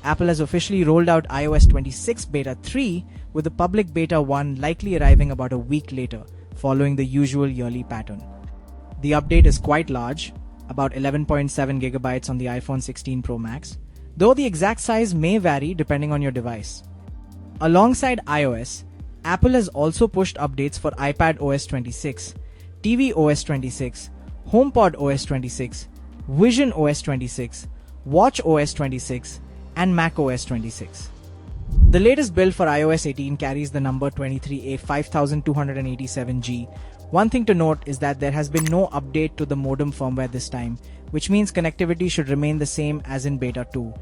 Apple has officially rolled out iOS 26 Beta 3, with the public Beta 1 likely arriving about a week later, following the usual yearly pattern. The update is quite large, about 11.7 gigabytes on the iPhone 16 Pro Max, though the exact size may vary depending on your device. Alongside iOS, Apple has also pushed updates for iPad OS 26, TV OS 26, HomePod OS 26, Vision OS 26, Watch OS 26, and Mac OS 26. The latest build for iOS 18 carries the number 23A5287G. One thing to note is that there has been no update to the modem firmware this time, which means connectivity should remain the same as in Beta 2.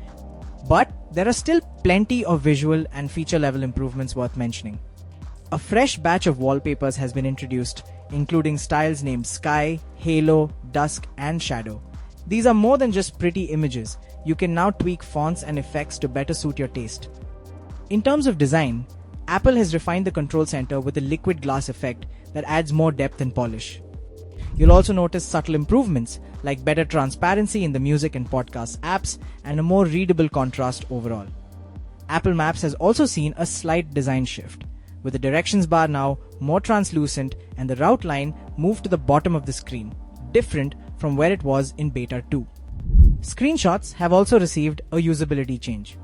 But there are still plenty of visual and feature level improvements worth mentioning. A fresh batch of wallpapers has been introduced, including styles named Sky, Halo, Dusk, and Shadow. These are more than just pretty images. You can now tweak fonts and effects to better suit your taste. In terms of design, Apple has refined the control center with a liquid glass effect that adds more depth and polish. You'll also notice subtle improvements like better transparency in the music and podcast apps and a more readable contrast overall. Apple Maps has also seen a slight design shift, with the directions bar now more translucent and the route line moved to the bottom of the screen, different from where it was in Beta 2. Screenshots have also received a usability change.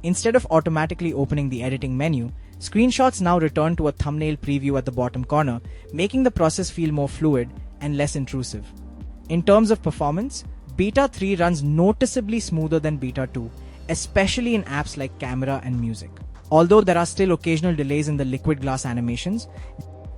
Instead of automatically opening the editing menu, screenshots now return to a thumbnail preview at the bottom corner, making the process feel more fluid and less intrusive. In terms of performance, Beta 3 runs noticeably smoother than Beta 2, especially in apps like camera and music. Although there are still occasional delays in the liquid glass animations,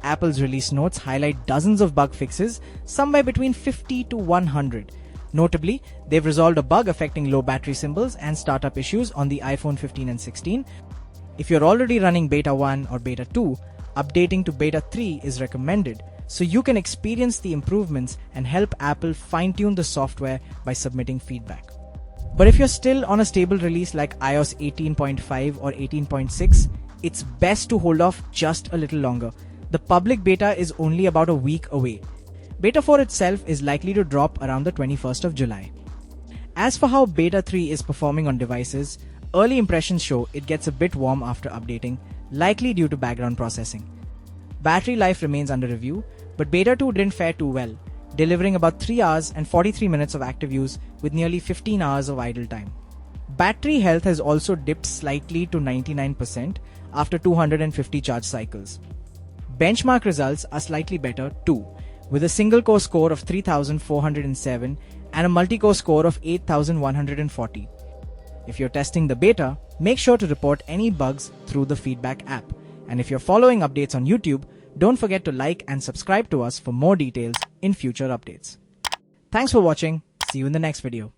Apple's release notes highlight dozens of bug fixes, somewhere between 50 to 100. Notably, they've resolved a bug affecting low battery symbols and startup issues on the iPhone 15 and 16. If you're already running Beta 1 or Beta 2, updating to Beta 3 is recommended, so you can experience the improvements and help Apple fine-tune the software by submitting feedback. But if you're still on a stable release like iOS 18.5 or 18.6, it's best to hold off just a little longer. The public beta is only about a week away. Beta 4 itself is likely to drop around the 21st of July. As for how Beta 3 is performing on devices, early impressions show it gets a bit warm after updating, likely due to background processing. Battery life remains under review, but Beta 2 didn't fare too well, delivering about 3 hours and 43 minutes of active use with nearly 15 hours of idle time. Battery health has also dipped slightly to 99% after 250 charge cycles. Benchmark results are slightly better too, with a single-core score of 3,407 and a multi-core score of 8,140. If you're testing the beta, make sure to report any bugs through the feedback app. And if you're following updates on YouTube, don't forget to like and subscribe to us for more details in future updates. Thanks for watching. See you in the next video.